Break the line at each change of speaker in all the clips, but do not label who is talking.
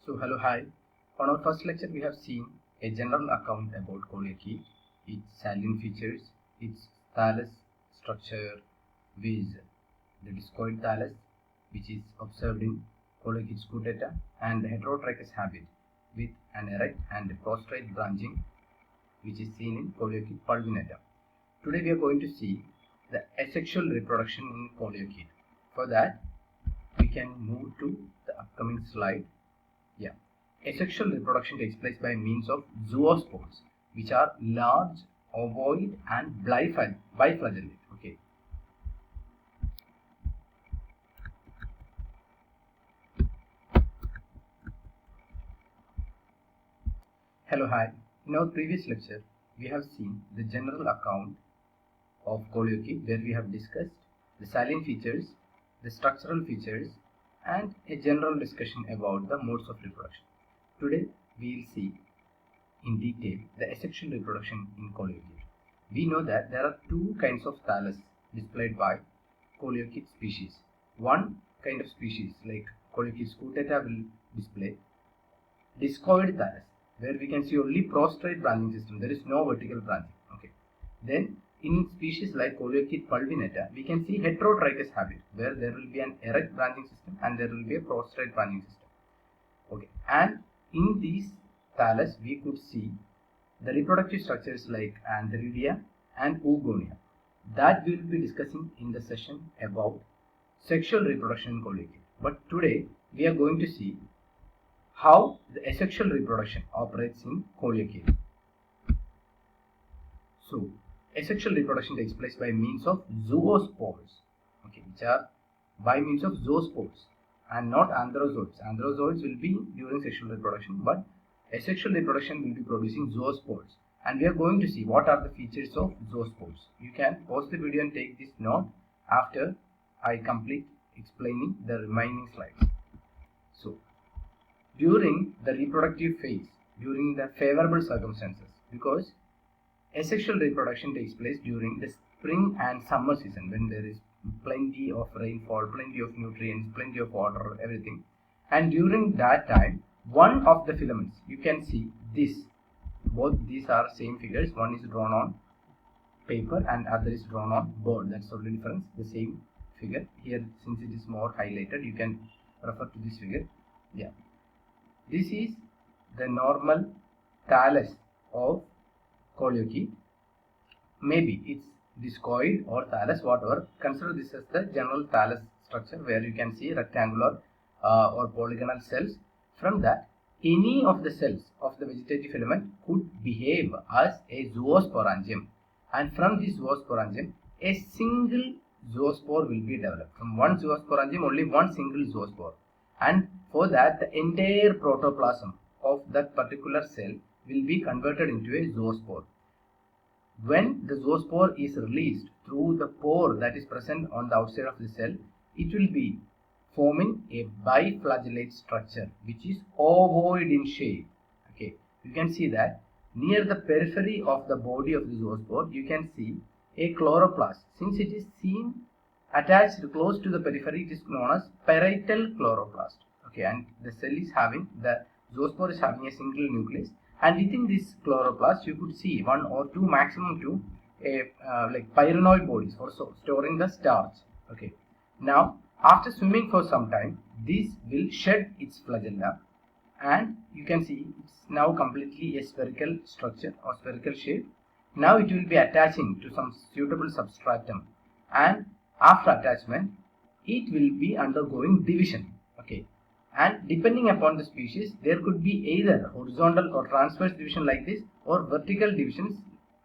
So hello, hi. On our first lecture, we have seen a general account about Coleochaete, its salient features, its thallus structure with the discoid thallus, which is observed in Coleochaete scutata, and the heterotrichous habit with an erect and prostrate branching, which is seen in Coleochaete pulvinata. Today, we are going to see the asexual reproduction in Coleochaete. For that, we can move to the upcoming slide. Yeah. Asexual reproduction takes place by means of zoospores, which are large, ovoid, and biflagellate. Okay. Hello, hi. In our previous lecture, we have seen the general account of Coleochaete, where we have discussed the salient features, the structural features, and a general discussion about the modes of reproduction. Today, we will see in detail the asexual reproduction in Coleochaete. We know that there are two kinds of thallus displayed by Coleochaete species. One kind of species like Coleochaete scutata will display discoid thallus, where we can see only prostrate branching system. There is no vertical branching. Okay. Then in species like Coleochaete pulvinata, we can see heterotrichous habit, where there will be an erect branching system and there will be a prostrate branching system. Okay. And in these thallus, we could see the reproductive structures like antheridia and oogonia, that we will be discussing in the session about sexual reproduction in Coleochaete. But today we are going to see how the asexual reproduction operates in Coleochaete. So, asexual reproduction takes place by means of zoospores, okay, which are by means of zoospores and not anthrozoids. Anthrozoids will be during sexual reproduction, but asexual reproduction will be producing zoospores, and we are going to see what are the features of zoospores. You can pause the video and take this note after I complete explaining the remaining slides. So, during the reproductive phase, during the favorable circumstances, because asexual reproduction takes place during the spring and summer season, when there is plenty of rainfall, plenty of nutrients, plenty of water, everything. And during that time, one of the filaments, you can see this, both these are same figures. One is drawn on paper and other is drawn on board. That's the only difference. The same figure here, since it is more highlighted, you can refer to this figure. Yeah, this is the normal thallus of Coleochaete. Maybe it's discoid or thallus, whatever. Consider this as the general thallus structure, where you can see rectangular or polygonal cells. From that, any of the cells of the vegetative filament could behave as a zoosporangium, and from this zoosporangium, a single zoospore will be developed. From one zoosporangium, only one single zoospore, and for that, the entire protoplasm of that particular cell will be converted into a zoospore. When the zoospore is released through the pore that is present on the outside of the cell, it will be forming a biflagellate structure, which is ovoid in shape. Okay, you can see that near the periphery of the body of the zoospore, you can see a chloroplast. Since it is seen attached close to the periphery, it is known as parietal chloroplast. Okay, and the cell is having, the zoospore is having a single nucleus, and within this chloroplast, you could see one or two, maximum two, like pyronoid bodies for storing the starch. Okay, now after swimming for some time, this will shed its flagella, and you can see it's now completely a spherical structure or spherical shape. Now it will be attaching to some suitable substratum, and after attachment, it will be undergoing division. Okay, and depending upon the species, there could be either horizontal or transverse division like this, or vertical divisions,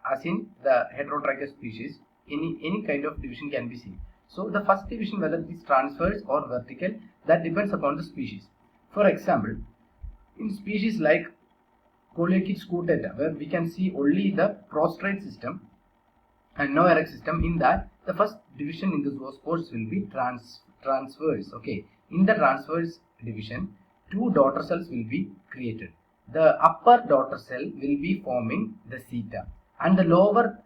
as in the heterotrichous species. Any kind of division can be seen. So the first division, whether it is transverse or vertical, that depends upon the species. For example, in species like Coleochaete scutata, where we can see only the prostrate system and no erect system, in that the first division in the zoospores will be transverse. Okay, in the transverse division, two daughter cells will be created. The upper daughter cell will be forming the seta, and the lower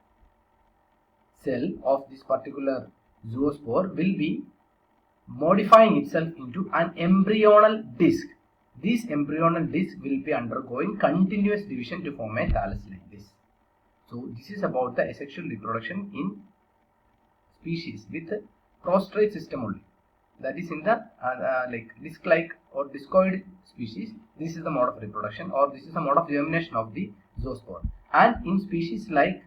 cell of this particular zoospore will be modifying itself into an embryonal disc. this embryonal disc will be undergoing continuous division to form a thallus like this. So this is about the asexual reproduction in species with prostrate system only. That is in the like disc-like or discoid species. This is the mode of reproduction, or this is the mode of germination of the zoospore. And in species like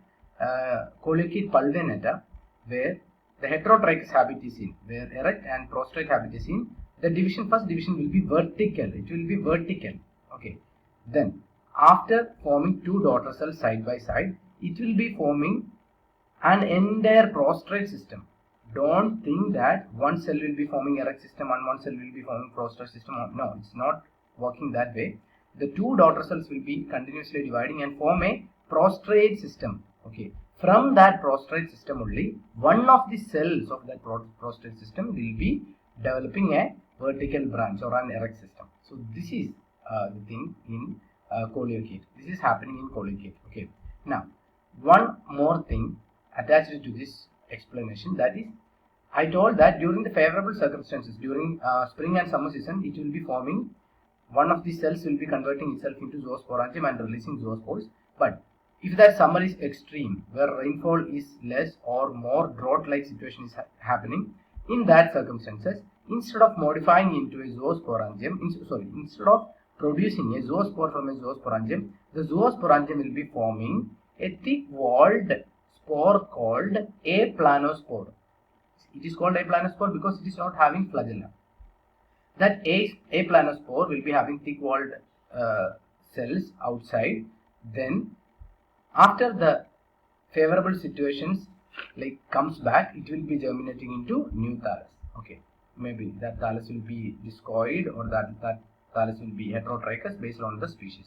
Coleochaete pulvinata, where the heterotrichous habit is seen, where erect and prostrate habit is seen, the first division will be vertical. It will be vertical. Okay. Then after forming two daughter cells side by side, it will be forming an entire prostrate system. Don't think that one cell will be forming erect system and one cell will be forming prostrate system. No, it's not working that way. The two daughter cells will be continuously dividing and form a prostrate system. Okay. From that prostrate system only, one of the cells of that prostrate system will be developing a vertical branch or an erect system. So this is the thing in Coleochaete. This is happening in Coleochaete. Okay. Now, one more thing attached to this explanation, that is, I told that during the favorable circumstances, during spring and summer season, it will be forming, one of the cells will be converting itself into zoosporangium and releasing zoospores. But if that summer is extreme, where rainfall is less or more drought-like situation is happening, in that circumstances, instead of modifying into a zoosporangium, instead of producing a zoospore from a zoosporangium, the zoosporangium will be forming a thick-walled spore called a planospore. It is called a planospore because it is not having flagella. That a planospore will be having thick-walled cells outside. Then, after the favorable situations like comes back, it will be germinating into new thallus. Okay, maybe that thallus will be discoid or that thallus will be heterotrichous based on the species.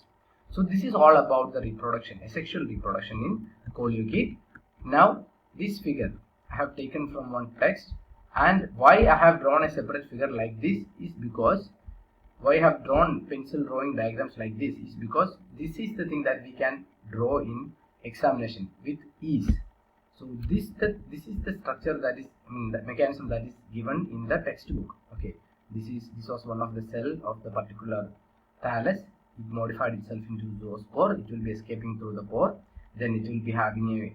So this is all about the reproduction, asexual reproduction in Coleochaete. Now this figure I have taken from one text, and why I have drawn a separate figure like this is because, why I have drawn pencil drawing diagrams like this is because this is the thing that we can draw in examination with ease. So this is the structure that is, the mechanism that is given in the textbook. Okay, this was one of the cell of the particular thallus. It modified itself into zoospore. It will be escaping through the pore. Then it will be having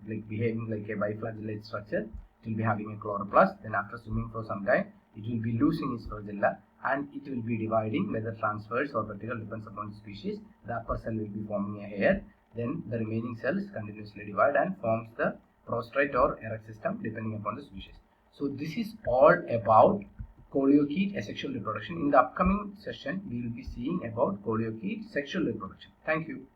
like behaving like a biflagellate structure. It will be having a chloroplast. Then after swimming for some time, it will be losing its flagella and it will be dividing, whether transverse or vertical depends upon the species. The upper cell will be forming a hair. Then the remaining cells continuously divide and forms the prostrate or erect system depending upon the species. So this is all about Coleochaete asexual reproduction. In the upcoming session, we will be seeing about Coleochaete sexual reproduction. Thank you.